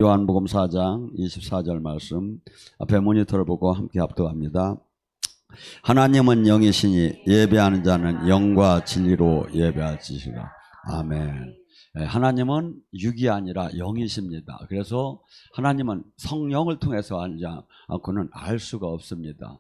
요한복음 4장 24절 말씀 앞에 모니터를 보고 함께 합독합니다. 하나님은 영이시니 예배하는 자는 영과 진리로 예배할지니라. 아멘. 하나님은 육이 아니라 영이십니다. 그래서 하나님은 성령을 통해서 알지 않고는 알 수가 없습니다.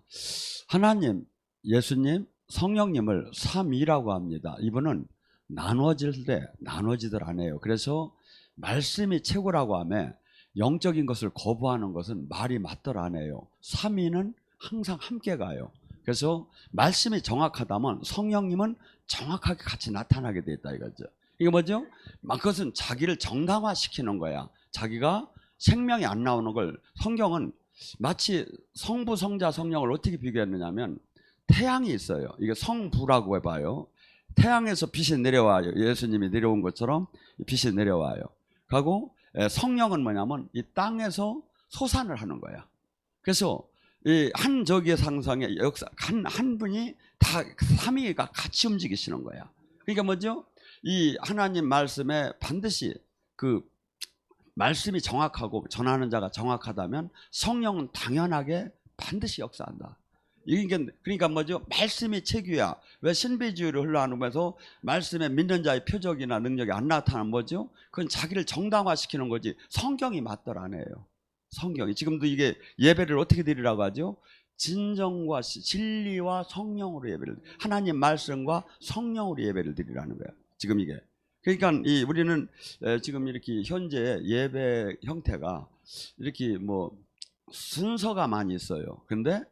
하나님, 예수님, 성령님을 삼위라고 합니다. 이분은 나눠질 때 나눠지들 안 해요. 그래서 말씀이 최고라고 하며 영적인 것을 거부하는 것은 말이 맞더라 안 해요. 삼위는 항상 함께 가요. 그래서 말씀이 정확하다면 성령님은 정확하게 같이 나타나게 돼 있다 이거죠. 이게 뭐죠? 그것은 자기를 정당화시키는 거야. 자기가 생명이 안 나오는 걸 성경은 마치 성부, 성자, 성령을 어떻게 비교했느냐면 태양이 있어요. 이게 성부라고 해봐요. 태양에서 빛이 내려와요. 예수님이 내려온 것처럼 빛이 내려와요. 그리고 성령은 뭐냐면 이 땅에서 솟아을 하는 거야. 그래서 이 한 저기의 상상의 역사 한 분이 다 삼위가 같이 움직이시는 거야. 그러니까 뭐죠? 이 하나님 말씀에 반드시 그 말씀이 정확하고 전하는 자가 정확하다면 성령은 당연하게 반드시 역사한다. 그러니까 뭐죠? 말씀이 체규야. 왜 신비주의를 흘러하면서 말씀에 믿는 자의 표적이나 능력이 안 나타나는 뭐죠? 그건 자기를 정당화시키는 거지 성경이 맞더라네요. 성경이 지금도 이게 예배를 어떻게 드리라고 하죠? 진정과 진리와 성령으로 예배를, 하나님 말씀과 성령으로 예배를 드리라는 거야. 지금 이게 그러니까 우리는 지금 이렇게 현재 예배 형태가 이렇게 뭐 순서가 많이 있어요. 근데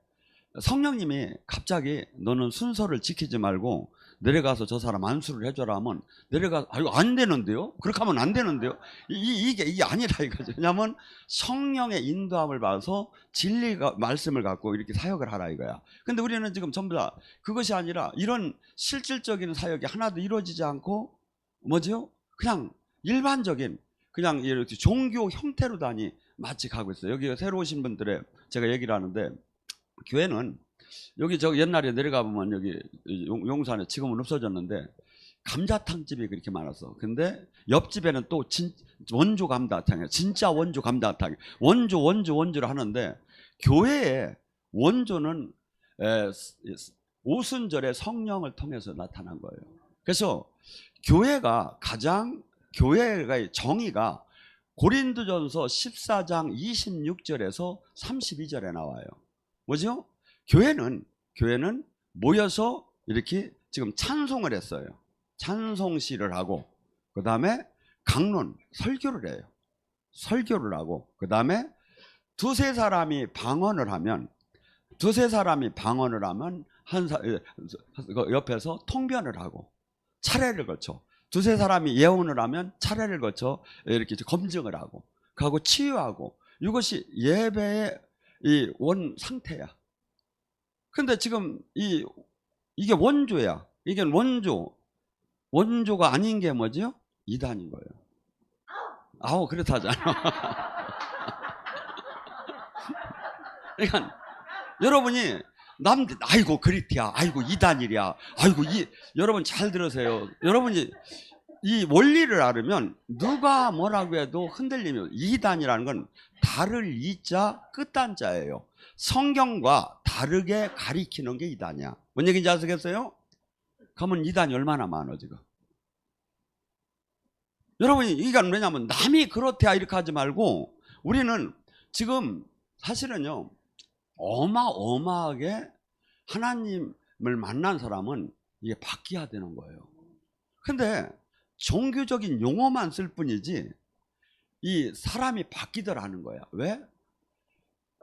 성령님이 갑자기 너는 순서를 지키지 말고 내려가서 저 사람 안수를 해줘라 하면 내려가서 이거 안 되는데요? 그렇게 하면 안 되는데요? 이게 아니라 이거죠. 왜냐하면 성령의 인도함을 받아서 진리가 말씀을 갖고 이렇게 사역을 하라 이거야. 근데 우리는 지금 전부 다 그것이 아니라 이런 실질적인 사역이 하나도 이루어지지 않고 뭐죠? 그냥 일반적인 그냥 이렇게 종교 형태로 다니 마치 가고 있어요. 여기 새로 오신 분들의 제가 얘기를 하는데 교회는 여기 저 옛날에 내려가 보면 여기 용산에 지금은 없어졌는데 감자탕 집이 그렇게 많았어. 근데 옆집에는 또 원조 감자탕이야. 진짜 원조 감자탕. 원조를 하는데 교회의 원조는 오순절에 성령을 통해서 나타난 거예요. 그래서 교회의 정의가 고린도전서 14장 26절에서 32절에 나와요. 뭐죠? 교회는 모여서 이렇게 지금 찬송을 했어요. 찬송시를 하고 그 다음에 강론, 설교를 해요. 설교를 하고 그 다음에 두세 사람이 방언을 하면 옆에서 통변을 하고 차례를 거쳐 두세 사람이 예언을 하면 차례를 거쳐 이렇게 검증을 하고 그하고 치유하고 이것이 예배의 이 원 상태야. 근데 지금 이게 원조야. 이게 원조가 아닌 게 뭐죠? 이단인 거예요. 아우 그렇다잖아. 그러니까 여러분이 아이고 그리티야, 아이고 이단이랴, 아이고 여러분 잘 들으세요. 여러분이 이 원리를 알으면 누가 뭐라고 해도 흔들림이. 이단이라는 건 다를 이자 끝단자예요. 성경과 다르게 가리키는 게 이단이야. 뭔 얘기인지 아시겠어요? 그러면 이단이 얼마나 많아 지금. 여러분이 이건 왜냐면 남이 그렇대야 이렇게 하지 말고 우리는 지금 사실은요 어마어마하게 하나님을 만난 사람은 이게 바뀌어야 되는 거예요. 근데 종교적인 용어만 쓸 뿐이지 이 사람이 바뀌더라는 거야. 왜?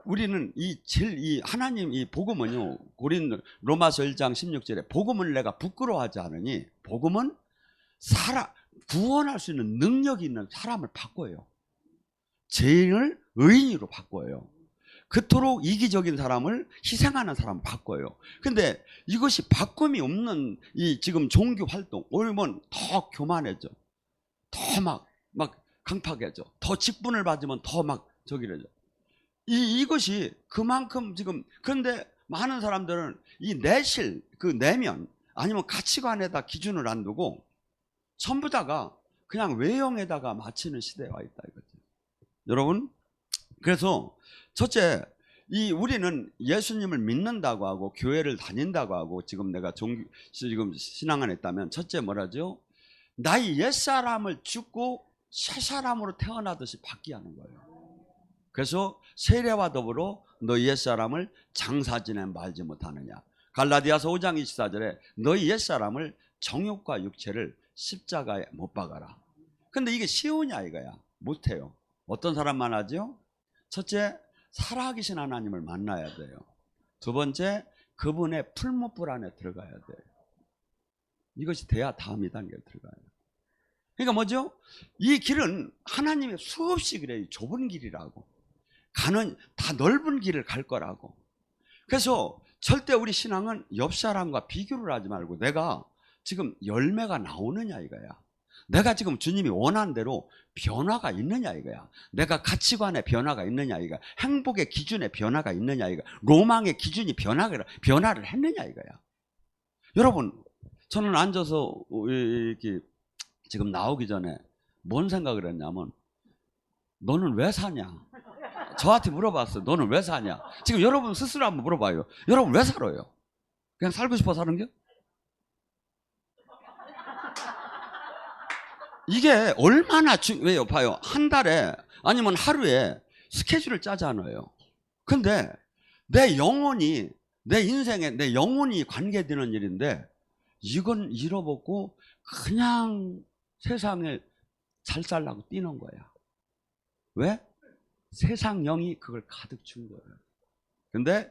우리는 이 하나님 이 복음은요 로마서 1장 16절에 복음을 내가 부끄러워하지 않으니 복음은 구원할 수 있는 능력이 있는 사람을 바꿔요. 죄인을 의인으로 바꿔요. 그토록 이기적인 사람을 희생하는 사람을 바꿔요. 근데 이것이 바꿈이 없는 이 지금 종교 활동 오면 더 교만해져. 더 막 강팍해져. 더 직분을 받으면 더 막 저기래져. 이것이 그만큼 지금 그런데 많은 사람들은 이 내실 그 내면 아니면 가치관에다 기준을 안 두고 전부 다가 그냥 외형에다가 맞추는 시대에 와 있다 이거지. 여러분, 그래서 첫째, 우리는 예수님을 믿는다고 하고 교회를 다닌다고 하고 지금 내가 지금 신앙 안에 있다면 첫째 뭐라죠? 나의 옛사람을 죽고 새 사람으로 태어나듯이 바뀌게 하는 거예요. 그래서 세례와 더불어 너희 옛사람을 장사지내 말지 못하느냐. 갈라디아서 5장 24절에 너희 옛사람을 정욕과 육체를 십자가에 못 박아라. 근데 이게 쉬우냐 이거야. 못해요. 어떤 사람만 하죠? 첫째, 살아계신 하나님을 만나야 돼요. 두 번째, 그분의 풀무불 안에 들어가야 돼요. 이것이 돼야 다음 2단계에 들어가요. 그러니까 뭐죠? 이 길은 하나님의 수없이 그래요. 좁은 길이라고. 다 넓은 길을 갈 거라고. 그래서 절대 우리 신앙은 옆 사람과 비교를 하지 말고 내가 지금 열매가 나오느냐 이거야. 내가 지금 주님이 원하는 대로 변화가 있느냐 이거야. 내가 가치관의 변화가 있느냐 이거야. 행복의 기준의 변화가 있느냐 이거야. 로망의 기준이 변화를 했느냐 이거야. 여러분, 저는 앉아서 이렇게 지금 나오기 전에 뭔 생각을 했냐면 너는 왜 사냐? 저한테 물어봤어요. 너는 왜 사냐? 지금 여러분 스스로 한번 물어봐요. 여러분 왜 살아요? 그냥 살고 싶어 사는 게? 이게 얼마나 왜요? 봐요. 한 달에 아니면 하루에 스케줄을 짜잖아요. 근데 내 영혼이 내 인생에 내 영혼이 관계되는 일인데 이건 잃어먹고 그냥 세상에 잘 살라고 뛰는 거야. 왜? 세상 영이 그걸 가득 준 거예요. 근데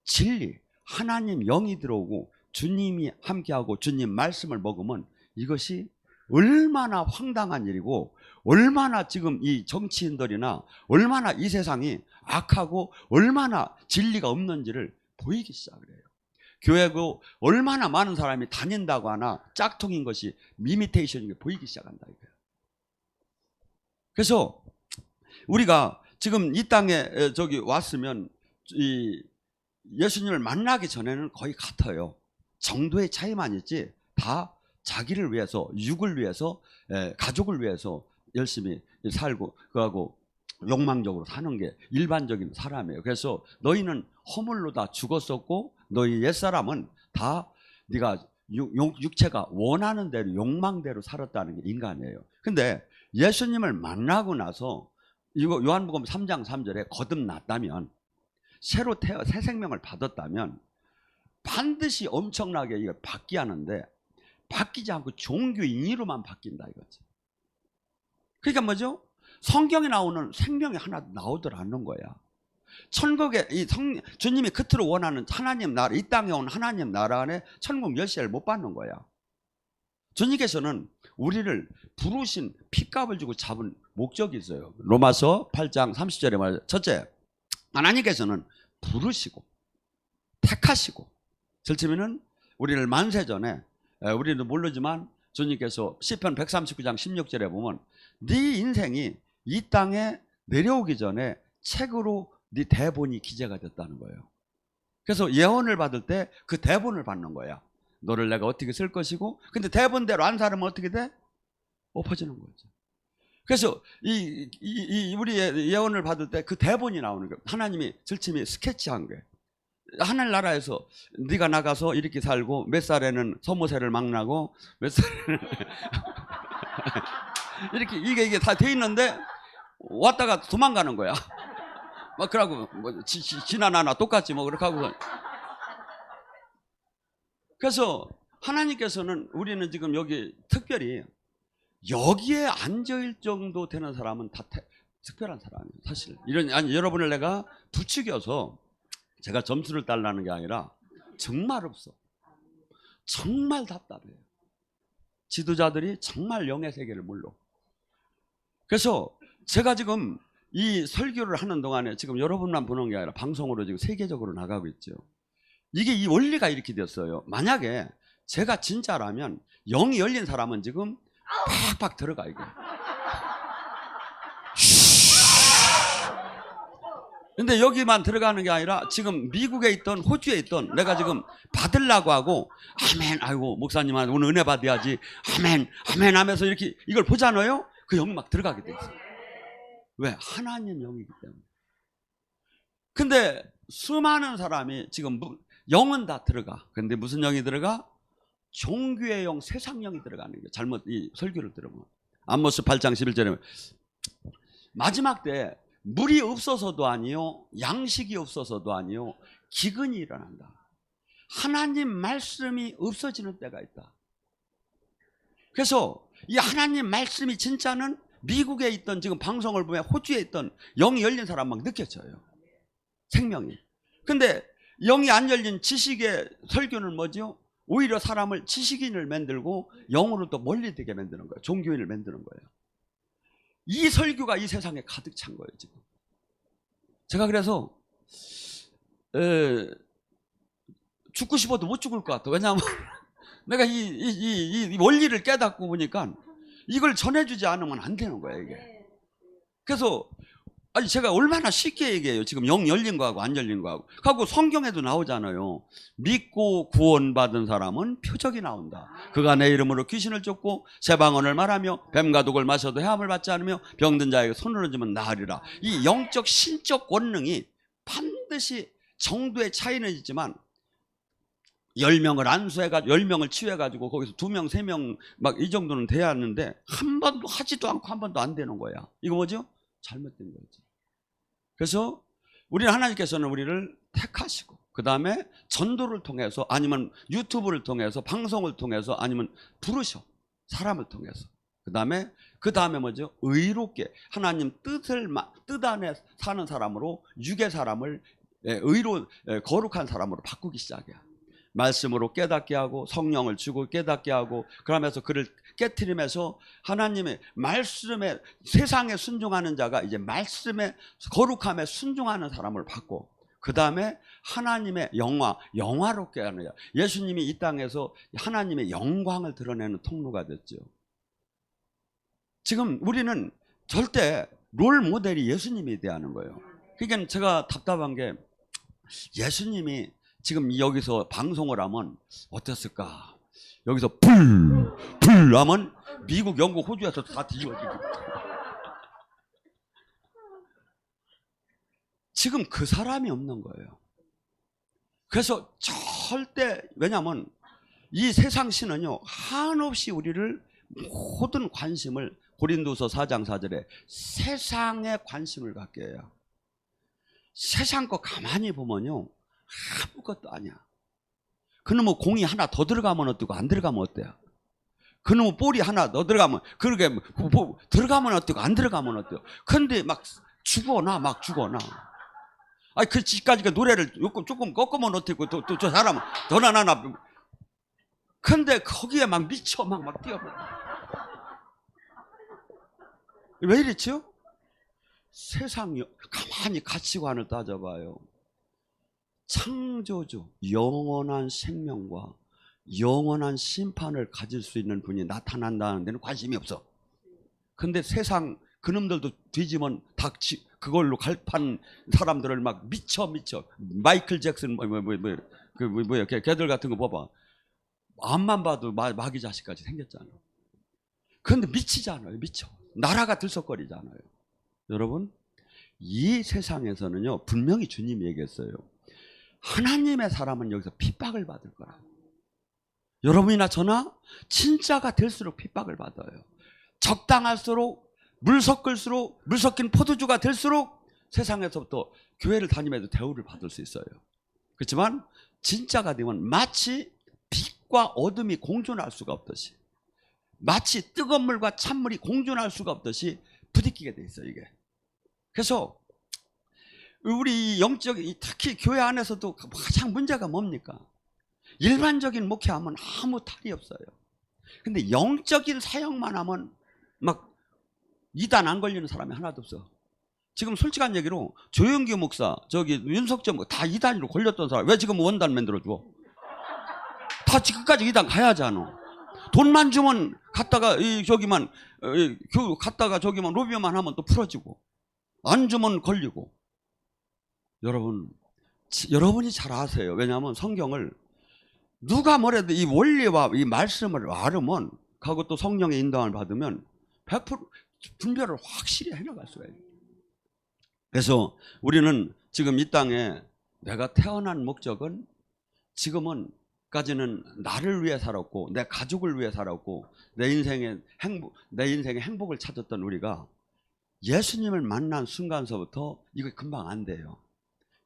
진리, 하나님 영이 들어오고 주님이 함께하고 주님 말씀을 먹으면 이것이 얼마나 황당한 일이고 얼마나 지금 이 정치인들이나 얼마나 이 세상이 악하고 얼마나 진리가 없는지를 보이기 시작을 해요. 교회고 얼마나 많은 사람이 다닌다고 하나 짝퉁인 것이 미미테이션이 보이기 시작한다 이거예요. 그래서 우리가 지금 이 땅에 저기 왔으면 이 예수님을 만나기 전에는 거의 같아요. 정도의 차이만 있지 다 자기를 위해서, 육을 위해서, 가족을 위해서 열심히 살고 그하고 욕망적으로 사는 게 일반적인 사람이에요. 그래서 너희는 허물로 다 죽었었고 너희 옛사람은 다 네가 육체가 원하는 대로 욕망대로 살았다는 게 인간이에요. 근데 예수님을 만나고 나서 이거 요한복음 3장 3절에 거듭났다면 새로 새 생명을 받았다면 반드시 엄청나게 이걸 바뀌게 하는데 바뀌지 않고 종교인으로만 바뀐다 이거지. 그러니까 뭐죠? 성경에 나오는 생명이 하나 나오질 않는 거야. 천국에 주님이 끝으로 원하는 하나님 나라, 이 땅에 온 하나님 나라 안에 천국 열쇠를 못 받는 거야. 주님께서는 우리를 부르신 핏값을 주고 잡은 목적이 있어요. 로마서 8장 30절에 말해요. 첫째, 하나님께서는 부르시고 택하시고 절치면은 우리를 만세 전에 우리는 모르지만 주님께서 시편 139장 16절에 보면 네 인생이 이 땅에 내려오기 전에 책으로 네 대본이 기재가 됐다는 거예요. 그래서 예언을 받을 때 그 대본을 받는 거야. 너를 내가 어떻게 쓸 것이고, 근데 대본대로 안 살면 어떻게 돼? 엎어지는 거죠. 그래서 우리 예언을 받을 때 그 대본이 나오는 거예요. 하나님이 절침이 스케치한 거예요. 하늘나라에서 네가 나가서 이렇게 살고 몇 살에는 소모세를 막 나고 몇 살에는 이렇게 이게 다 돼 있는데 왔다가 도망가는 거야. 막 그러고 뭐 지나나나 똑같지 뭐 그렇게 하고. 그래서 하나님께서는 우리는 지금 여기 특별히 여기에 앉아있을 정도 되는 사람은 다 특별한 사람이에요. 사실 여러분을 내가 부추겨서 제가 점수를 달라는 게 아니라 정말 없어. 정말 답답해요. 지도자들이 정말 영의 세계를 몰라. 그래서 제가 지금 이 설교를 하는 동안에 지금 여러분만 보는 게 아니라 방송으로 지금 세계적으로 나가고 있죠. 이게 이 원리가 이렇게 됐어요. 만약에 제가 진짜라면 영이 열린 사람은 지금 팍팍 들어가 이거. 근데 여기만 들어가는 게 아니라 지금 미국에 있던 호주에 있던 내가 지금 받으려고 하고 아멘 아이고 목사님한테 오늘 은혜 받아야지 아멘 아멘 하면서 이렇게 이걸 보잖아요. 그 영이 막 들어가게 돼 있어요. 왜? 하나님 영이기 때문에. 근데 수많은 사람이 지금 영은 다 들어가. 근데 무슨 영이 들어가? 종교의 영, 세상 영이 들어가는 거예요. 잘못 이 설교를 들으면. 아모스 8장 11절에 마지막 때 물이 없어서도 아니요, 양식이 없어서도 아니요, 기근이 일어난다. 하나님 말씀이 없어지는 때가 있다. 그래서 이 하나님 말씀이 진짜는 미국에 있던, 지금 방송을 보면 호주에 있던 영이 열린 사람 막 느껴져요. 생명이. 근데 영이 안 열린 지식의 설교는 뭐죠? 오히려 사람을 지식인을 만들고 영으로 또 멀리되게 만드는 거예요. 종교인을 만드는 거예요. 이 설교가 이 세상에 가득 찬 거예요, 지금. 제가 그래서 죽고 싶어도 못 죽을 것 같아. 왜냐하면 내가 이 원리를 깨닫고 보니까 이걸 전해주지 않으면 안 되는 거야, 이게. 그래서 아니 제가 얼마나 쉽게 얘기해요. 지금 영 열린 거하고 안 열린 거하고. 하고 성경에도 나오잖아요. 믿고 구원받은 사람은 표적이 나온다. 그가 내 이름으로 귀신을 쫓고 새 방언을 말하며 뱀과 독을 마셔도 해함을 받지 않으며 병든 자에게 손을 얹으면 나으리라. 이 영적 신적 권능이 반드시 정도의 차이는 있지만 10명을 안수해가지고 10명을 치유해가지고 거기서 2명, 3명 막 이 정도는 돼야 하는데 한 번도 하지도 않고 한 번도 안 되는 거야. 이거 뭐죠? 잘못된 거지. 그래서 우리는 하나님께서는 우리를 택하시고 그 다음에 전도를 통해서 아니면 유튜브를 통해서 방송을 통해서 아니면 부르셔. 사람을 통해서. 그 다음에 뭐죠? 의롭게 하나님 뜻 안에 사는 사람으로 육의 사람을 거룩한 사람으로 바꾸기 시작이야. 말씀으로 깨닫게 하고 성령을 주고 깨닫게 하고 그러면서 그를 깨트리면서 하나님의 말씀에 세상에 순종하는 자가 이제 말씀에 거룩함에 순종하는 사람을 받고 그 다음에 하나님의 영화롭게 하는 자. 예수님이 이 땅에서 하나님의 영광을 드러내는 통로가 됐죠. 지금 우리는 절대 롤 모델이 예수님이 돼야 하는 거예요. 그러니까 제가 답답한 게 예수님이 지금 여기서 방송을 하면 어땠을까? 여기서 불 하면 미국, 영국, 호주에서 다 뒤집어지고. 지금 그 사람이 없는 거예요. 그래서 절대, 왜냐하면 이 세상 신은요 한없이 우리를 모든 관심을 고린도서 4장 4절에 세상에 관심을 갖게 해요. 세상 거 가만히 보면요 아무것도 아니야. 그놈의 공이 하나 더 들어가면 어때고 안 들어가면 어때요? 그놈의 볼이 하나 더 들어가면 그러게 들어가면 어때고 안 들어가면 어때요? 근데 막 죽어나 막 죽어나. 아니 그 집까지 노래를 조금 꺾으면 어때고 또 저 사람은 더나 나나. 근데 거기에 막 미쳐 막 뛰어버려. 왜 이랬죠? 세상이 가만히 가치관을 따져봐요. 창조주, 영원한 생명과 영원한 심판을 가질 수 있는 분이 나타난다는 데는 관심이 없어. 근데 세상 그놈들도 뒤지면 그걸로 갈판 사람들을 막 미쳐. 마이클 잭슨 걔들 같은 거 봐봐. 앞만 봐도 마귀 자식까지 생겼잖아. 그런데 미치잖아요. 미쳐. 나라가 들썩거리잖아요. 여러분 이 세상에서는요 분명히 주님이 얘기했어요. 하나님의 사람은 여기서 핍박을 받을 거라. 여러분이나 저나 진짜가 될수록 핍박을 받아요. 적당할수록 물 섞인 포도주가 될수록 세상에서부터 교회를 다니면서 대우를 받을 수 있어요. 그렇지만 진짜가 되면 마치 빛과 어둠이 공존할 수가 없듯이 마치 뜨거운 물과 찬물이 공존할 수가 없듯이 부딪히게 돼 있어요. 이게. 그래서 우리 영적 특히 교회 안에서도 가장 문제가 뭡니까? 일반적인 목회하면 아무 탈이 없어요. 근데 영적인 사역만 하면 막 이단 안 걸리는 사람이 하나도 없어. 지금 솔직한 얘기로 조영기 목사, 윤석전 목사 다 이단으로 걸렸던 사람 왜 지금 원단 만들어줘? 다 지금까지 이단 가야지 않아. 돈만 주면 갔다가 갔다가 저기만 로비만 하면 또 풀어지고 안 주면 걸리고. 여러분이 잘 아세요. 왜냐하면 성경을 누가 뭐래도 이 원리와 이 말씀을 알으면 하고 또 성령의 인도함을 받으면 100% 분별을 확실히 해나갈 수가 있어요. 그래서 우리는 지금 이 땅에 내가 태어난 목적은 지금은 까지는 나를 위해 살았고 내 가족을 위해 살았고 내 인생의 행복을 찾았던 우리가 예수님을 만난 순간서부터 이거 금방 안 돼요.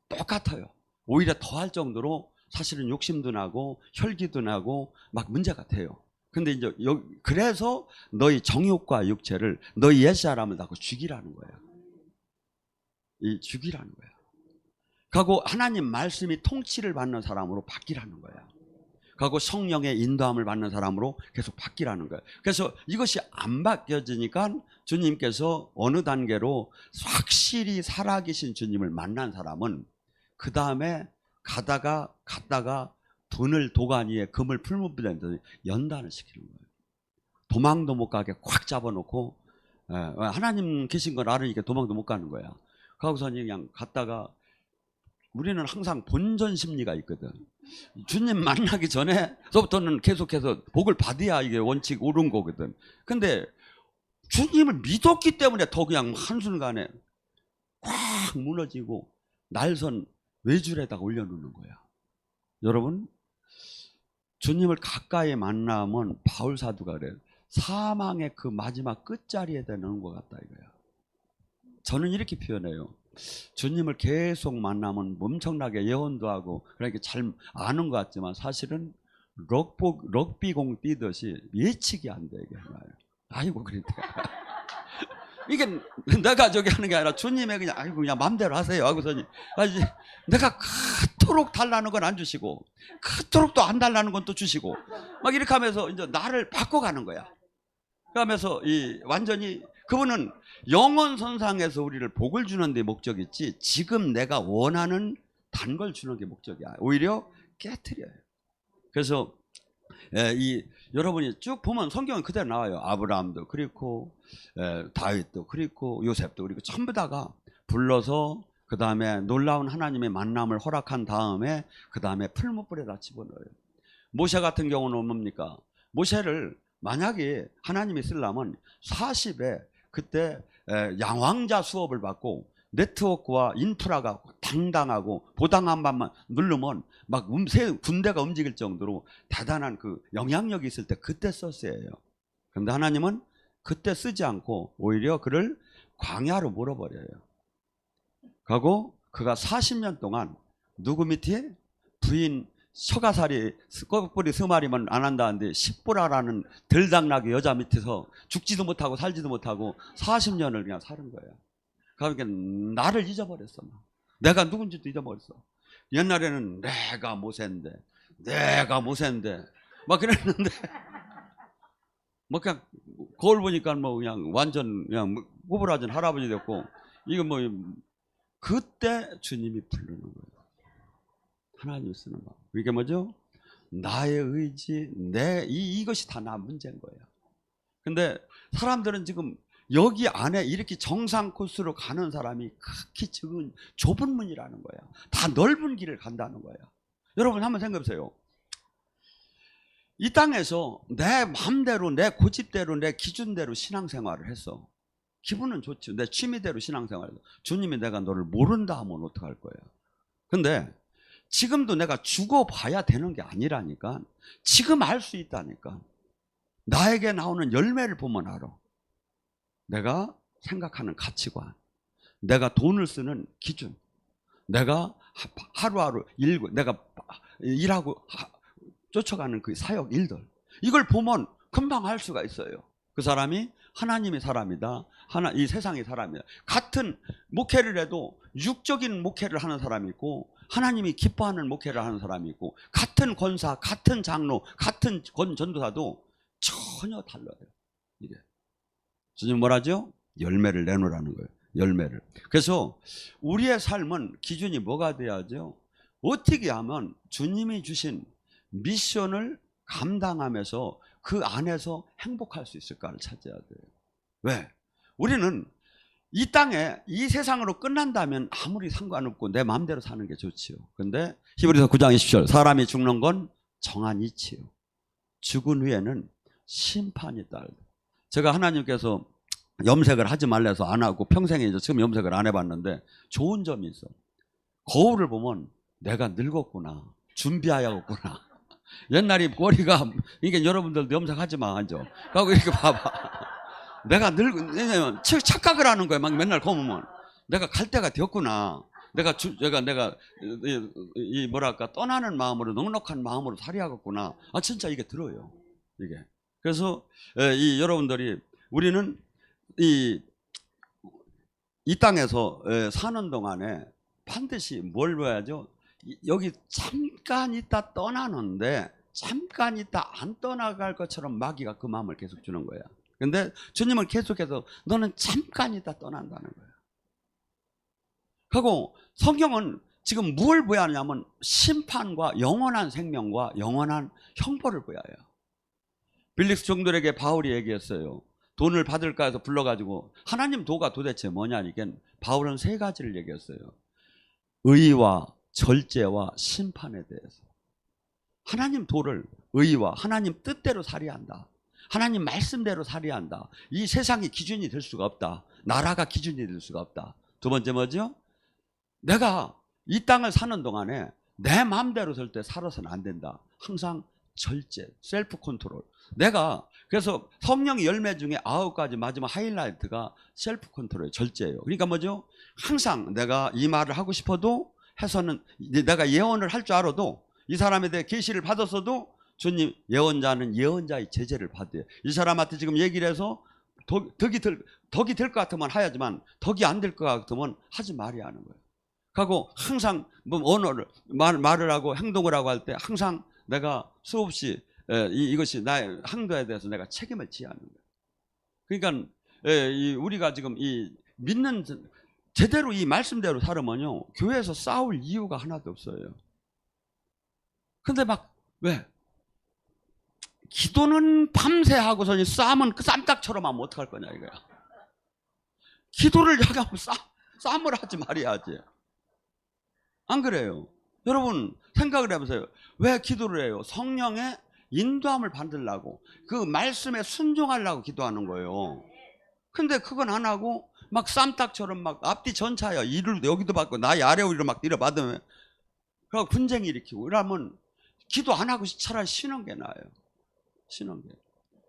똑같아요. 오히려 더할 정도로 사실은 욕심도 나고 혈기도 나고 막 문제 같아요. 근데 이제 그래서 너희 정욕과 육체를 너희 옛사람을 자꾸 죽이라는 거예요. 죽이라는 거예요. 그리고 하나님 말씀이 통치를 받는 사람으로 바뀌라는 거예요. 그리고 성령의 인도함을 받는 사람으로 계속 바뀌라는 거예요. 그래서 이것이 안 바뀌어지니까 주님께서 어느 단계로 확실히 살아계신 주님을 만난 사람은 그 다음에 갔다가 돈을 도가니에 금을 풀무불에 연단을 시키는 거예요. 도망도 못 가게 꽉 잡아놓고 하나님 계신 걸 알으니까 도망도 못 가는 거야. 거기서 그냥 갔다가 우리는 항상 본전 심리가 있거든. 주님 만나기 전에서부터는 계속해서 복을 받아야 이게 원칙 옳은 거거든. 근데 주님을 믿었기 때문에 더 그냥 한순간에 꽉 무너지고 날선 외줄에다가 올려놓는 거야. 여러분, 주님을 가까이 만나면 바울 사도가 그래요. 사망의 그 마지막 끝자리에 되는 것 같다 이거야. 저는 이렇게 표현해요. 주님을 계속 만나면 엄청나게 예언도 하고 그렇게 잘 아는 것 같지만 사실은 럭비공 뛰듯이 예측이 안 돼. 이게 아이고 그랬대. 이게 내가 저기 하는 게 아니라 주님의 그냥 아이고 그냥 마음대로 하세요 하고서니 내가 그토록 달라는 건 안 주시고 그토록 또 안 달라는 건 또 주시고 막 이렇게 하면서 이제 나를 바꿔가는 거야. 그러면서 완전히 그분은 영원 선상에서 우리를 복을 주는 데 목적이 있지 지금 내가 원하는 단 걸 주는 게 목적이야. 오히려 깨트려요. 그래서 여러분이 쭉 보면 성경은 그대로 나와요. 아브라함도 그렇고 다윗도 그렇고 요셉도 그리고 전부 다가 불러서 그 다음에 놀라운 하나님의 만남을 허락한 다음에 그 다음에 풀무불에다 집어넣어요. 모세 같은 경우는 뭡니까? 모세를 만약에 하나님이 쓰려면 40에 그때 양왕자 수업을 받고 네트워크와 인프라가 당당하고 보당 한 번만 누르면 막 군대가 움직일 정도로 대단한 그 영향력이 있을 때 그때 썼어요. 그런데 하나님은 그때 쓰지 않고 오히려 그를 광야로 몰아버려요. 그리고 그가 40년 동안 누구 밑에? 부인 처가살이 꺼뿌리 스마리만 안 한다는데 십보라라는 들당나게 여자 밑에서 죽지도 못하고 살지도 못하고 40년을 그냥 사는 거예요. 그러니까 나를 잊어버렸어. 내가 누군지도 잊어버렸어. 옛날에는 내가 모세인데 막 그랬는데 뭐 그냥 거울 보니까 뭐 그냥 완전 그냥 꼬부라진 할아버지 됐고 이거 뭐 그때 주님이 부르는 거예요. 하나님 쓰는 거. 이게 뭐죠? 나의 의지, 이것이 다 나 문제인 거예요. 근데 사람들은 지금 여기 안에 이렇게 정상 코스로 가는 사람이 극히 좁은 문이라는 거야. 다 넓은 길을 간다는 거야. 여러분 한번 생각해보세요. 이 땅에서 내 마음대로 내 고집대로 내 기준대로 신앙생활을 했어. 기분은 좋지. 내 취미대로 신앙생활을 했어. 주님이 내가 너를 모른다 하면 어떡할 거야. 근데 지금도 내가 죽어봐야 되는 게 아니라니까. 지금 알 수 있다니까. 나에게 나오는 열매를 보면 알아. 내가 생각하는 가치관, 내가 돈을 쓰는 기준, 내가 하루하루 내가 일하고 쫓아가는 그 사역 일들, 이걸 보면 금방 알 수가 있어요. 그 사람이 하나님의 사람이다, 이 세상의 사람이다. 같은 목회를 해도 육적인 목회를 하는 사람이 있고 하나님이 기뻐하는 목회를 하는 사람이 있고 같은 권사, 같은 장로, 같은 전도사도 전혀 달라요. 이게 주님 뭐라죠? 열매를 내놓으라는 거예요. 열매를. 그래서 우리의 삶은 기준이 뭐가 돼야죠? 어떻게 하면 주님이 주신 미션을 감당하면서 그 안에서 행복할 수 있을까를 찾아야 돼요. 왜? 우리는 이 땅에 이 세상으로 끝난다면 아무리 상관없고 내 마음대로 사는 게 좋지요. 근데 히브리서 9장 20절 사람이 죽는 건 정한 이치요. 죽은 후에는 심판이 있다. 제가 하나님께서 염색을 하지 말래서 안 하고 평생에 이제 지금 염색을 안 해봤는데 좋은 점이 있어. 거울을 보면 내가 늙었구나, 준비하였구나. 옛날에 머리가, 이게 여러분들도 염색하지 마, 앉아. 그리고 이렇게 봐봐. 내가 왜냐면 착각을 하는 거야. 막 맨날 검으면. 내가 갈 때가 되었구나. 내가 이 뭐랄까, 떠나는 마음으로, 넉넉한 마음으로 살아야겠구나. 아, 진짜 이게 들어요. 이게. 그래서, 이 여러분들이, 우리는 이 땅에서 사는 동안에 반드시 뭘 봐야죠? 여기 잠깐 있다 떠나는데 잠깐 있다 안 떠나갈 것처럼 마귀가 그 마음을 계속 주는 거야. 근데 주님은 계속해서 너는 잠깐 있다 떠난다는 거야. 하고 성경은 지금 뭘 보여하냐면 심판과 영원한 생명과 영원한 형벌을 보여요. 빌립스 종들에게 바울이 얘기했어요. 돈을 받을까 해서 불러가지고 하나님 도가 도대체 뭐냐니까 바울은 세 가지를 얘기했어요. 의와 절제와 심판에 대해서. 하나님 도를, 의와 하나님 뜻대로 살아야 한다. 하나님 말씀대로 살아야 한다. 이 세상이 기준이 될 수가 없다. 나라가 기준이 될 수가 없다. 두 번째 뭐죠? 내가 이 땅을 사는 동안에 내 마음대로 절대 살아서는 안 된다. 항상 절제, 셀프 컨트롤. 내가 그래서 성령의 열매 중에 9가지 마지막 하이라이트가 셀프 컨트롤, 절제예요. 그러니까 뭐죠? 항상 내가 이 말을 하고 싶어도 해서는, 내가 예언을 할 줄 알아도, 이 사람에 대해 계시를 받았어도 주님, 예언자는 예언자의 제재를 받아요. 이 사람한테 지금 얘기를 해서 덕이 될 것 같으면 해야지만 덕이 안 될 것 같으면 하지 말아야 하는 거예요. 하고 항상 뭐 언어를 말을 하고 행동을 하고 할 때 항상 내가 수없이 이것이 나의 행동에 대해서 내가 책임을 져야 하는 거예요. 그러니까 우리가 지금 이 믿는 제대로 이 말씀대로 살으면요, 교회에서 싸울 이유가 하나도 없어요. 근데 막 왜? 기도는 밤새 하고서 싸움은 그 쌈딱처럼 하면 어떡할 거냐 이거야. 기도를 하면 싸움을 하지 말아야지. 안 그래요? 여러분 생각을 해보세요. 왜 기도를 해요? 성령의 인도함을 받으려고, 그 말씀에 순종하려고 기도하는 거예요. 근데 그건 안 하고 막 쌈딱처럼 막 앞뒤 전차야. 이를 여기도 받고 나의 아래 위로 막 내려받으면 그러고 분쟁 일으키고 이러면 기도 안 하고 차라리 쉬는 게 나아요. 쉬는 게.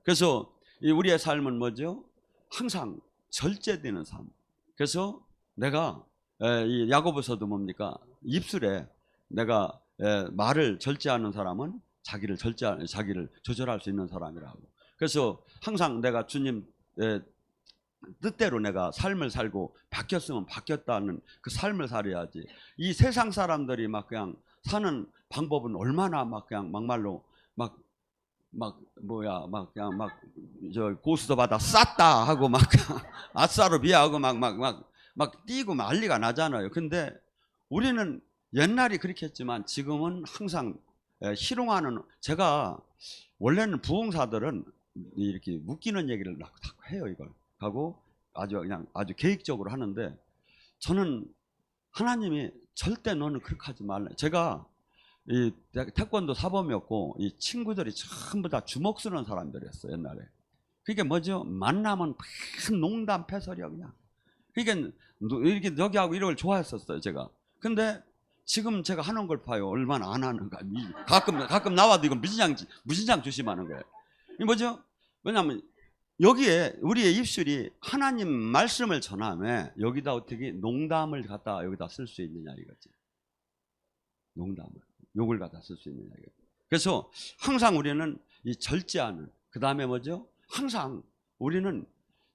그래서 우리의 삶은 뭐죠? 항상 절제되는 삶. 그래서 내가 이 야고보서도 뭡니까? 입술에 내가 말을 절제하는 사람은 자기를 조절할 수 있는 사람이라고. 그래서 항상 내가 주님 뜻대로 내가 삶을 살고 바뀌었으면 바뀌었다는 그 삶을 살아야지. 이 세상 사람들이 막 그냥 사는 방법은 얼마나 막 그냥 막말로 막 그냥 저 고수도 받아 쌌다 하고 막 아싸로 비하하고 막 뛰고 난리가 나잖아요. 근데 우리는 옛날이 그렇게 했지만 지금은 항상 희롱하는, 제가 원래는 부흥사들은 이렇게 묶이는 얘기를 해요. 이걸 하고 아주 계획적으로 하는데, 저는 하나님이 절대 너는 그렇게 하지 말라. 제가 이 태권도 사범이었고 이 친구들이 전부 다 주먹 쓰는 사람들이었어요 옛날에. 그게 뭐죠? 만나면 큰 농담 패설이야 그냥. 그러니까 이렇게 여기하고 이런 걸 좋아했었어요 제가. 근데 지금 제가 하는 걸 봐요. 얼마나 안 하는가. 가끔 나와도 이건 무진장 조심하는 거예요. 이 뭐죠? 왜냐하면 여기에 우리의 입술이 하나님 말씀을 전하면 여기다 어떻게 농담을 갖다 여기다 쓸 수 있느냐 이거지. 농담을, 욕을 갖다 쓸 수 있느냐 이거지. 그래서 항상 우리는 이 절제하는, 그 다음에 뭐죠? 항상 우리는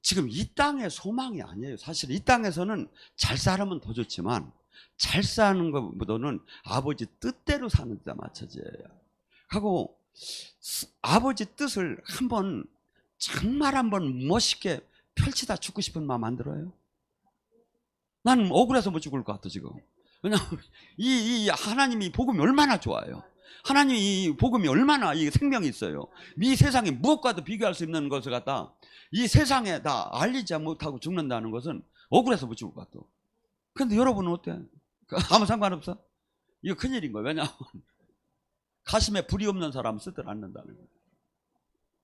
지금 이 땅의 소망이 아니에요. 사실 이 땅에서는 잘 살면 더 좋지만 잘 사는 것보다는 아버지 뜻대로 사는 데 맞춰져요. 하고 아버지 뜻을 정말 한번 멋있게 펼치다 죽고 싶은 마음 안 들어요? 나는 억울해서 못 죽을 것 같아 지금. 왜냐하면 이 하나님이 복음이 얼마나 좋아요. 하나님이 이 복음이 얼마나 이 생명이 있어요. 이 세상에 무엇과도 비교할 수 없는 것을 갖다 이 세상에 다 알리지 못하고 죽는다는 것은 억울해서 못 죽을 것 같아. 그런데 여러분은 어때? 아무 상관없어? 이거 큰일인 거예요. 왜냐하면 가심에 불이 없는 사람은 쓰들 않는다는 거예요.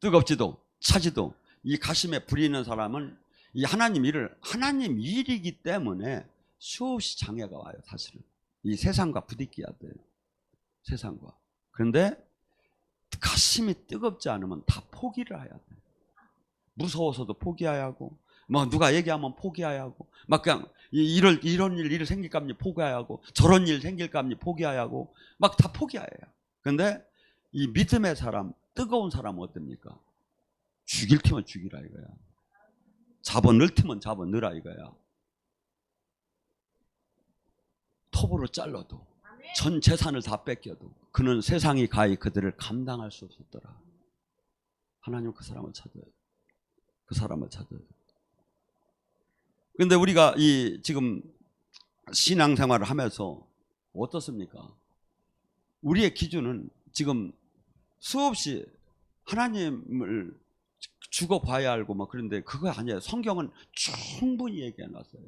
뜨겁지도 차지도 이 가심에 불이 있는 사람은 이 하나님 일이기 때문에 수없이 장애가 와요. 사실은 이 세상과 부딪혀야 돼요. 세상과. 그런데 가슴이 뜨겁지 않으면 다 포기를 해야 돼요. 무서워서도 포기해야 하고, 뭐 누가 얘기하면 포기해야 하고, 막 그냥 이런 일이 생길까 하면 포기해야 하고, 저런 일 생길까 하면 포기해야 하고, 막 다 포기해야 해요. 그런데 이 믿음의 사람, 뜨거운 사람은 어떻습니까? 죽일 테면 죽이라 이거야. 잡아넣을 테면 잡아넣으라 이거야. 톱으로 잘라도, 전 재산을 다 뺏겨도 그는 세상이 가히 그들을 감당할 수 없었더라. 하나님 그 사람을 찾아요. 그 사람을 찾아요. 그런데 우리가 이 지금 신앙생활을 하면서 어떻습니까? 우리의 기준은 지금 수없이 하나님을 죽어봐야 알고 막 그런데 그거 아니에요. 성경은 충분히 얘기해놨어요.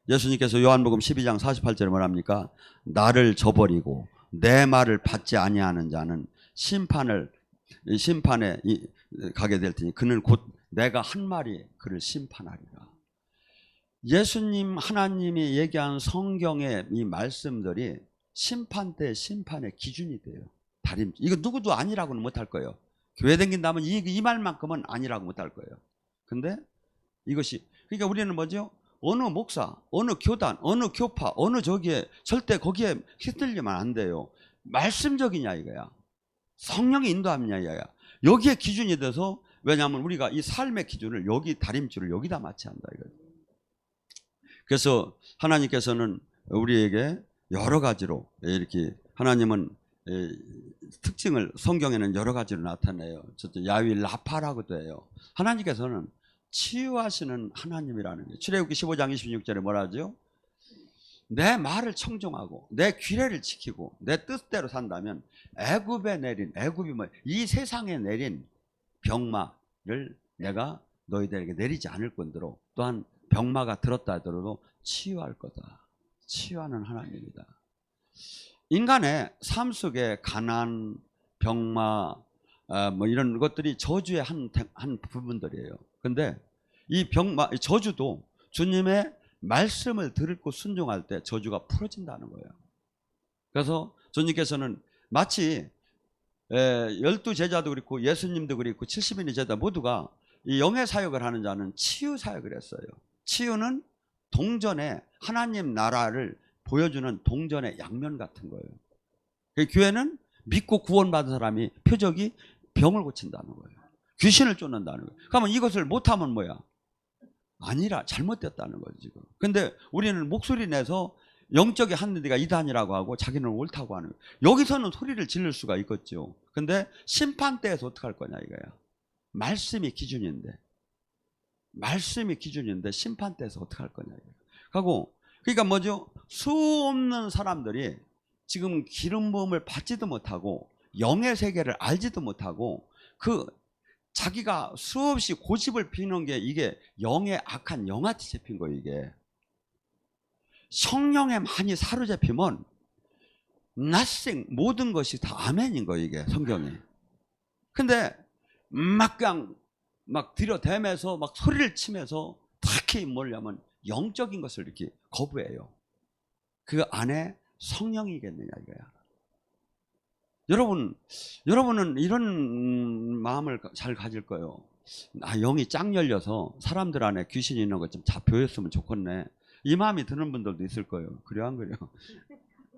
예수님께서 요한복음 12장 48절에 뭐랍니까? 나를 저버리고 내 말을 받지 아니하는 자는 심판에 가게 될 테니 그는 곧 내가 한 말이 그를 심판하리라. 예수님 하나님이 얘기한 성경의 이 말씀들이 심판 때 심판의 기준이 돼요. 다림. 이거 누구도 아니라고는 못할 거예요. 교회 다닌다면 이 말만큼은 아니라고 못할 거예요. 근데 이것이 그러니까 우리는 뭐죠? 어느 목사, 어느 교단, 어느 교파, 어느 저기에 절대 거기에 휘둘리면 안 돼요. 말씀적이냐 이거야. 성령이 인도하느냐 이거야. 여기에 기준이 돼서 왜냐하면 우리가 이 삶의 기준을 여기 다림줄을 여기다 맞춰야 한다 이거죠. 그래서 하나님께서는 우리에게 여러 가지로 이렇게 하나님은 특징을 성경에는 여러 가지로 나타내요. 야훼 라파라고도 해요. 하나님께서는 치유하시는 하나님이라는 거예요. 출애굽기 15장 26절에 뭐라 하죠? 내 말을 청종하고 내 규례를 지키고 내 뜻대로 산다면 애굽이 뭐 이 세상에 내린 병마를 내가 너희들에게 내리지 않을 건대로 또한 병마가 들었다 하더라도 치유할 거다. 치유하는 하나님이다. 인간의 삶 속에 가난, 병마, 뭐 이런 것들이 저주의 한 부분들이에요. 근데 이 병마, 저주도 주님의 말씀을 듣고 순종할 때 저주가 풀어진다는 거예요. 그래서 주님께서는 마치 12제자도 그렇고 예수님도 그렇고 70인의 제자 모두가 이 영의 사역을 하는 자는 치유 사역을 했어요. 치유는 동전의 하나님 나라를 보여주는 동전의 양면 같은 거예요. 교회는 믿고 구원받은 사람이 표적이 병을 고친다는 거예요. 귀신을 쫓는다는 거예요. 그러면 이것을 못하면 뭐야? 아니라 잘못됐다는 거죠 지금. 근데 우리는 목소리 내서 영적이 하는 데가 이단이라고 하고 자기는 옳다고 하는 거예요. 여기서는 소리를 지를 수가 있겠죠. 근데 심판대에서 어떻게 할 거냐 이거야. 말씀이 기준인데 심판대에서 어떻게 할 거냐 이거야. 하고 그러니까 뭐죠? 수없는 사람들이 지금 기름 부음을 받지도 못하고 영의 세계를 알지도 못하고 그 자기가 수없이 고집을 피우는 게 이게 영의 악한 영한테 잡힌 거예요. 이게 성령에 많이 사로잡히면 nothing 모든 것이 다 아멘인 거예요. 이게 성경이. 근데 막 그냥 막 들여대면서 막 소리를 치면서 특히 뭐냐면 영적인 것을 이렇게 거부해요. 그 안에 성령이겠느냐 이거야. 여러분은 이런 마음을 잘 가질 거예요. 영이 쫙 열려서 사람들 안에 귀신이 있는 것 좀 잡혀였으면 좋겠네. 이 마음이 드는 분들도 있을 거예요. 그래요, 안 그래요?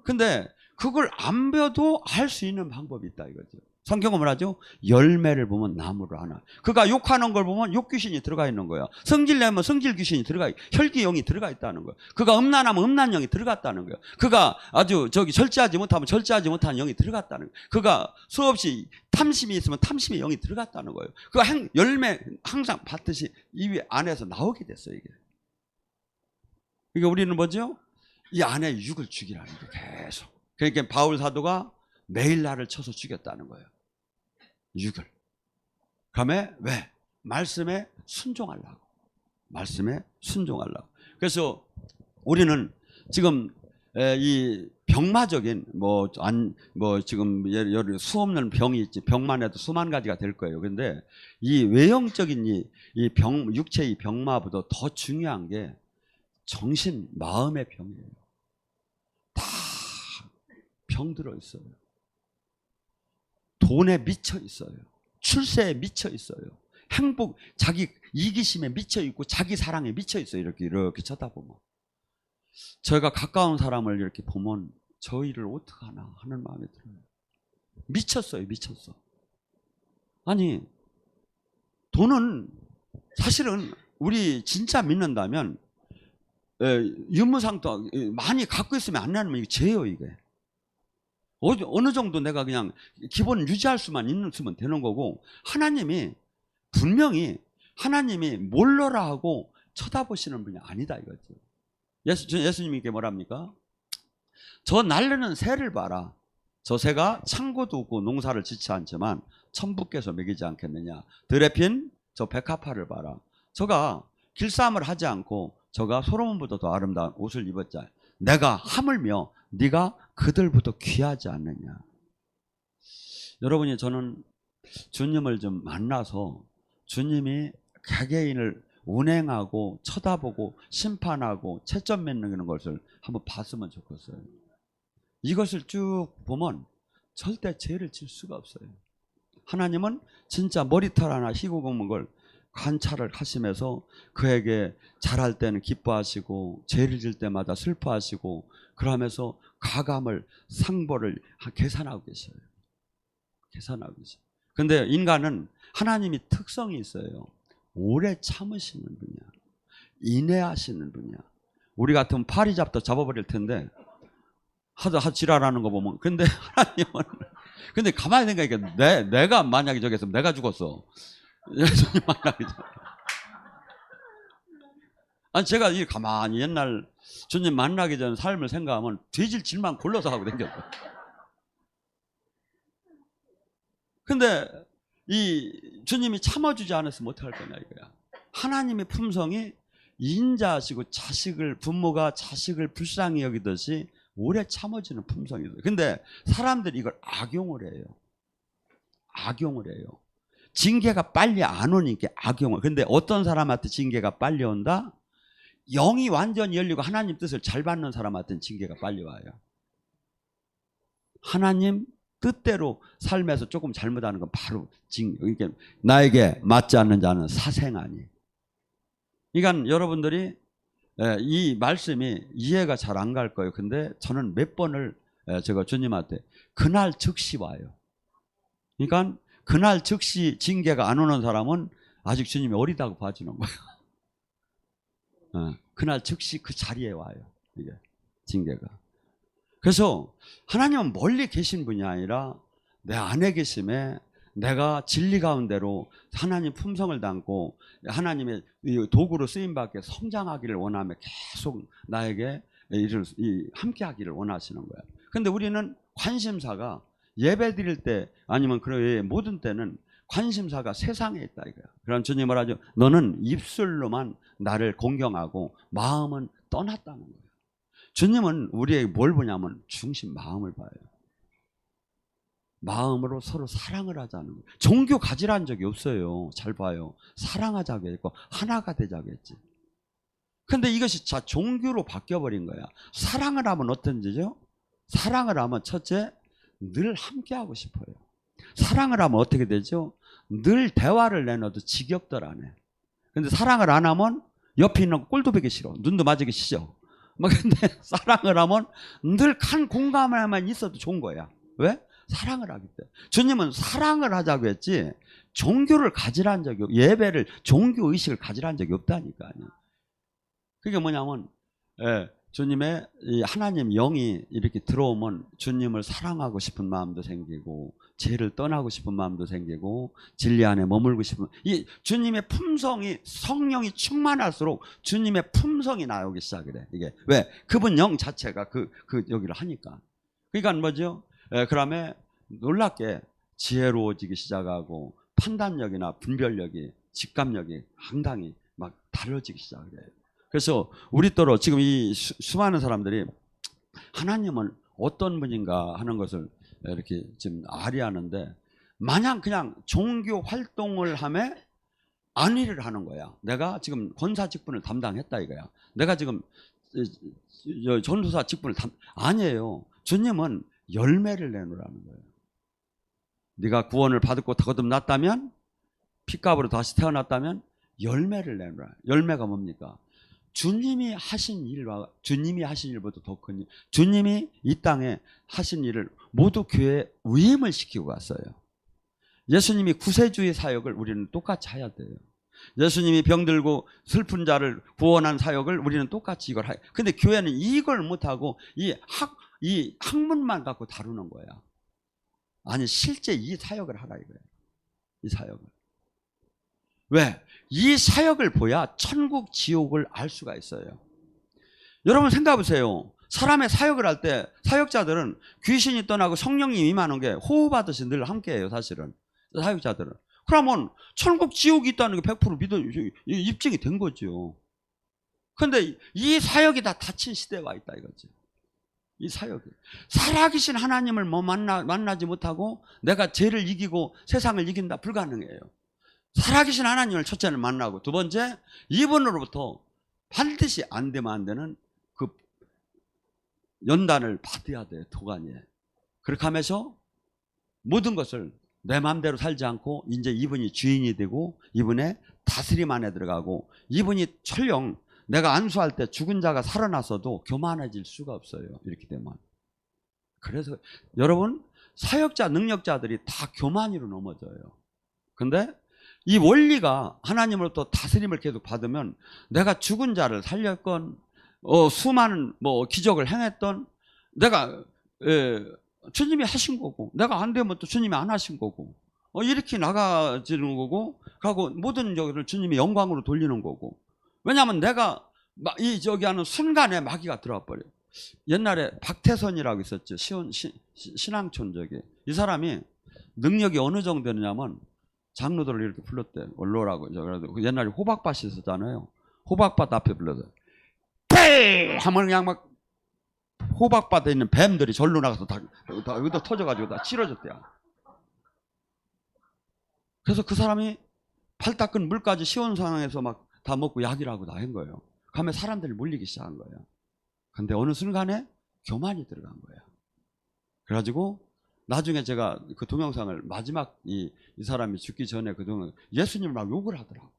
근데 그걸 안 배워도 할 수 있는 방법이 있다 이거죠. 성경은 뭐라죠? 열매를 보면 나무를 하나. 그가 욕하는 걸 보면 욕귀신이 들어가 있는 거야. 성질 내면 성질 귀신이 들어가 있고 혈기영이 들어가 있다는 거야. 그가 음란하면 음란영이 들어갔다는 거야. 그가 아주 절제하지 못하면 절제하지 못하는 영이 들어갔다는 거야. 그가 수없이 탐심이 있으면 탐심의 영이 들어갔다는 거예요. 그 열매 항상 받듯이 이 안에서 나오게 됐어요. 이게. 그러니까 우리는 뭐죠? 이 안에 육을 죽이라는 게 계속. 그러니까 바울 사도가 매일 나를 쳐서 죽였다는 거예요. 육을. 그러면 왜? 말씀에 순종하려고. 말씀에 순종하려고. 그래서 우리는 지금 이 병마적인 뭐 지금 예를 수 없는 병이 있지. 병만 해도 수만 가지가 될 거예요. 근데 이 외형적인 이 육체의 병마보다 더 중요한 게 정신, 마음의 병이에요. 다 병들어 있어요. 돈에 미쳐 있어요. 출세에 미쳐 있어요. 행복, 자기 이기심에 미쳐 있고 자기 사랑에 미쳐 있어요. 이렇게 쳐다보면. 저희가 가까운 사람을 이렇게 보면 저희를 어떡하나 하는 마음이 들어요. 미쳤어요. 미쳤어. 아니, 돈은 사실은 우리 진짜 믿는다면 유무상도 많이 갖고 있으면 안 나면 이게 죄예요. 이게 어느 정도 내가 그냥 기본 유지할 수만 있으면 되는 거고, 하나님이 분명히 하나님이 몰라라 하고 쳐다보시는 분이 아니다 이거죠. 예수님이 이게 뭐랍니까? 저 날르는 새를 봐라. 저 새가 창고도 없고 농사를 짓지 않지만 천부께서 먹이지 않겠느냐. 들에 핀 저 백합화를 봐라. 저가 길쌈을 하지 않고 저가 솔로몬보다 더 아름다운 옷을 입었자 내가 하물며 네가 그들보다 귀하지 않느냐. 여러분이, 저는 주님을 좀 만나서 주님이 개개인을 운행하고 쳐다보고 심판하고 채점 맺는 것을 한번 봤으면 좋겠어요. 이것을 쭉 보면 절대 죄를 질 수가 없어요. 하나님은 진짜 머리털 하나 희고 먹는 걸 관찰을 하시면서 그에게 잘할 때는 기뻐하시고 죄를 질 때마다 슬퍼하시고 그러면서 가감을 상보를 계산하고 계셔요. 계산하고 계셔요. 근데 인간은 하나님이 특성이 있어요. 오래 참으시는 분이야. 인내하시는 분이야. 우리 같으면 파리 잡다 잡아버릴 텐데 하다 지랄하는 거 보면, 근데 하나님은, 근데 가만히 생각해. 내가 만약에 저기 했으면 내가 죽었어. 예수님 만나기 전에. 아니, 제가 이 가만히 옛날 주님 만나기 전 삶을 생각하면 돼질 질만 골라서 하고 댕겼어요. 근데 이 주님이 참아주지 않았으면 어떡할 거냐 이거야. 하나님의 품성이 인자하시고 부모가 자식을 불쌍히 여기듯이 오래 참아주는 품성이 있어요. 근데 사람들이 이걸 악용을 해요. 악용을 해요. 징계가 빨리 안 오니까 악용을. 근데 어떤 사람한테 징계가 빨리 온다? 영이 완전히 열리고 하나님 뜻을 잘 받는 사람한테는 징계가 빨리 와요. 하나님 뜻대로 삶에서 조금 잘못하는 건 바로 이게 나에게 맞지 않는 자는 사생아니. 그러니까 여러분들이 이 말씀이 이해가 잘 안 갈 거예요. 근데 저는 몇 번을 제가 주님한테 그날 즉시 와요. 그러니까 그날 즉시 징계가 안 오는 사람은 아직 주님이 어리다고 봐주는 거예요. 그날 즉시 그 자리에 와요. 이게 징계가. 그래서 하나님은 멀리 계신 분이 아니라 내 안에 계심에 내가 진리 가운데로 하나님 품성을 담고 하나님의 도구로 쓰임받게 성장하기를 원하며 계속 나에게 함께 하기를 원하시는 거예요. 근데 우리는 관심사가 예배 드릴 때 아니면 그런 모든 때는 관심사가 세상에 있다 이거야. 그럼 주님을 하죠. 너는 입술로만 나를 공경하고 마음은 떠났다는 거예요. 주님은 우리에게 뭘 보냐면 중심 마음을 봐요. 마음으로 서로 사랑을 하자는 거예요. 종교 가지라는 적이 없어요. 잘 봐요. 사랑하자고 했고 하나가 되자고 했지. 근데 이것이 종교로 바뀌어버린 거야. 사랑을 하면 어떤지죠? 사랑을 하면 첫째, 늘 함께하고 싶어요. 사랑을 하면 어떻게 되죠? 늘 대화를 내놔도 지겹들 안 해. 근데 사랑을 안 하면 옆에 있는 꼴도 보기 싫어. 눈도 맞으기 싫어. 근데 사랑을 하면 늘 한 공감에만 있어도 좋은 거야. 왜? 사랑을 하기 때문에. 주님은 사랑을 하자고 했지 종교를 가지라는 적이 없고 예배를 종교 의식을 가지라는 적이 없다니까요. 그게 뭐냐면 주님의 이 하나님 영이 이렇게 들어오면 주님을 사랑하고 싶은 마음도 생기고 죄를 떠나고 싶은 마음도 생기고 진리 안에 머물고 싶은 이 주님의 품성이 성령이 충만할수록 주님의 품성이 나오기 시작을 해. 이게 왜? 그분 영 자체가 그 여기를 하니까. 그러니까 뭐죠? 그다음에 놀랍게 지혜로워지기 시작하고 판단력이나 분별력이 직감력이 상당히 막 달라지기 시작을 해요. 그래서 우리 또로 지금 이 수많은 사람들이 하나님은 어떤 분인가 하는 것을 이렇게 지금 아리하는데, 마냥 그냥 종교 활동을 하며 안위를 하는 거야. 내가 지금 권사 직분을 담당했다 이거야. 내가 지금 전도사 직분을 아니에요. 주님은 열매를 내놓으라는 거예요. 네가 구원을 받고 거듭났다면, 피값으로 다시 태어났다면 열매를 내놓으라. 열매가 뭡니까? 주님이 하신 일보다 더 큰 일, 주님이 이 땅에 하신 일을 모두 교회에 위임을 시키고 갔어요. 예수님이 구세주의 사역을 우리는 똑같이 해야 돼요. 예수님이 병들고 슬픈 자를 구원한 사역을 우리는 똑같이 이걸 해요. 근데 교회는 이걸 못하고 이 학문만 갖고 다루는 거야. 아니, 실제 이 사역을 하라 이거예요. 이 사역을. 왜? 이 사역을 보야 천국 지옥을 알 수가 있어요. 여러분 생각해 보세요. 사람의 사역을 할 때 사역자들은 귀신이 떠나고 성령이 임하는 게 호흡하듯이 늘 함께해요. 사실은 사역자들은. 그러면 천국 지옥이 있다는 게 100% 믿어 입증이 된 거죠. 그런데 이 사역이 다 닫힌 시대에 와 있다 이거지. 이 사역이 살아계신 하나님을 만나지 못하고 내가 죄를 이기고 세상을 이긴다, 불가능해요. 살아계신 하나님을 첫째는 만나고, 두 번째 이분으로부터 반드시 안 되면 안 되는 그 연단을 받아야 돼요. 도가니에. 그렇게 하면서 모든 것을 내 마음대로 살지 않고 이제 이분이 주인이 되고 이분의 다스림 안에 들어가고, 이분이 설령 내가 안수할 때 죽은 자가 살아났어도 교만해질 수가 없어요. 이렇게 되면. 그래서 여러분, 사역자 능력자들이 다 교만으로 넘어져요. 근데 이 원리가 하나님으로부터 다스림을 계속 받으면 내가 죽은 자를 살렸건 수많은 기적을 행했던, 내가 주님이 하신 거고, 내가 안 되면 또 주님이 안 하신 거고, 이렇게 나가지는 거고, 하고 모든 저기를 주님이 영광으로 돌리는 거고. 왜냐하면 내가 저기 하는 순간에 마귀가 들어와 버려요. 옛날에 박태선이라고 있었죠. 신앙촌 저기. 이 사람이 능력이 어느 정도냐면 장로들을 이렇게 불렀대요. 올로라고. 그래도 옛날에 호박밭이 있었잖아요. 호박밭 앞에 불러서 배 하면 그냥 막 호박밭에 있는 뱀들이 절로 나가서 다 여기도 터져가지고 다 치러졌대요. 그래서 그 사람이 발 닦은 물까지 시원 상황에서 막 다 먹고 약이라고 다 한 거예요. 가면 사람들이 몰리기 시작한 거예요. 근데 어느 순간에 교만이 들어간 거예요. 그래가지고 나중에 제가 그 동영상을 마지막 이 사람이 죽기 전에 그 동영 예수님을 막 욕을 하더라고.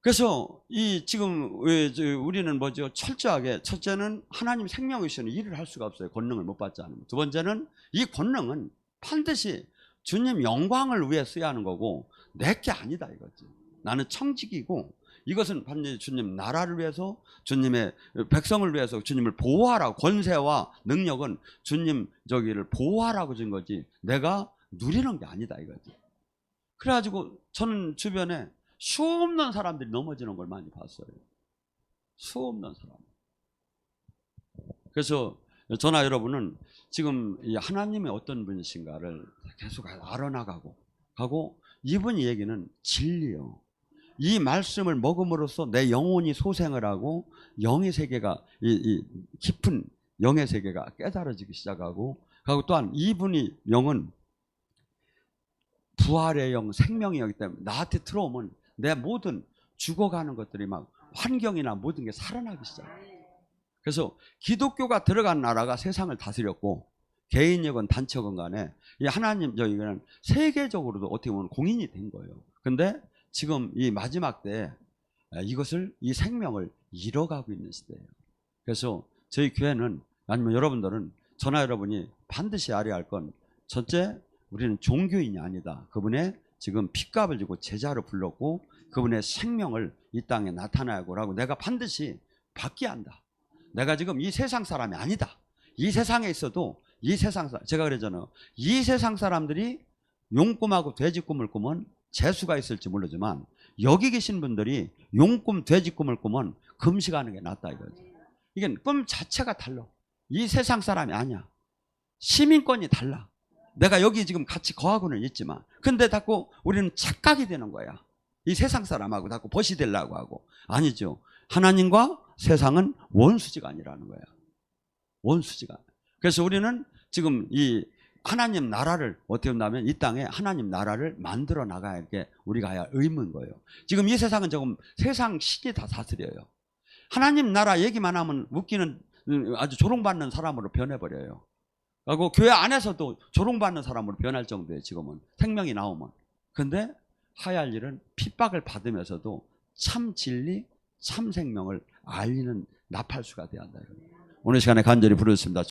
그래서 지금 우리는 뭐죠? 철저하게, 첫째는 하나님 생명이시는 일을 할 수가 없어요. 권능을 못 받지 않으면. 두 번째는 이 권능은 반드시 주님 영광을 위해 써야 하는 거고 내게 아니다 이거지. 나는 청직이고 이것은 반드시 주님 나라를 위해서, 주님의 백성을 위해서 주님을 보호하라고, 권세와 능력은 주님 저기를 보호하라고 준 거지 내가 누리는 게 아니다 이거지. 그래가지고 저는 주변에 수없는 사람들이 넘어지는 걸 많이 봤어요. 수없는 사람. 그래서 저나 여러분은 지금 이 하나님이 어떤 분이신가를 계속 알아나가고 이분이 얘기는 진리요. 이 말씀을 먹음으로써 내 영혼이 소생을 하고 영의 세계가 이 깊은 영의 세계가 깨달아지기 시작하고, 또한 이분이 영은 부활의 영, 생명의 영이기 때문에 나한테 들어오면 내 모든 죽어가는 것들이 막 환경이나 모든 게 살아나기 시작해요. 그래서 기독교가 들어간 나라가 세상을 다스렸고, 개인이건 단체건 간에 이 하나님 저기는 세계적으로도 어떻게 보면 공인이 된 거예요. 근데 지금 이 마지막 때 이것을, 이 생명을 잃어가고 있는 시대예요. 그래서 저희 교회는, 아니면 여러분들은, 저나 여러분이 반드시 알아야 할 건, 첫째, 우리는 종교인이 아니다. 그분의 지금 핏값을 주고 제자로 불렀고 그분의 생명을 이 땅에 나타나고 하고 내가 반드시 받게 한다. 내가 지금 이 세상 사람이 아니다. 이 세상에 있어도 이 세상 사람, 제가 그러잖아요. 이 세상 사람들이 용꿈하고 돼지꿈을 꾸면 재수가 있을지 모르지만 여기 계신 분들이 용꿈 돼지꿈을 꾸면 금식하는 게 낫다 이거죠. 이게 꿈 자체가 달라. 이 세상 사람이 아니야. 시민권이 달라. 내가 여기 지금 같이 거하고는 있지만, 근데 자꾸 우리는 착각이 되는 거야. 이 세상 사람하고 자꾸 벗이 되려고 하고. 아니죠. 하나님과 세상은 원수지가 아니라는 거야. 원수지가. 그래서 우리는 지금 이 하나님 나라를 어떻게 본다면 이 땅에 하나님 나라를 만들어 나가야 이렇게 우리가 해야 의무인 거예요. 지금 이 세상은 조금 세상 신이 다 다스려요. 하나님 나라 얘기만 하면 웃기는 아주 조롱받는 사람으로 변해버려요. 그리고 교회 안에서도 조롱받는 사람으로 변할 정도예요. 지금은 생명이 나오면. 근데 해야 할 일은 핍박을 받으면서도 참 진리, 참 생명을 알리는 나팔수가 되어야 한다. 오늘 시간에 간절히 부르셨습니다.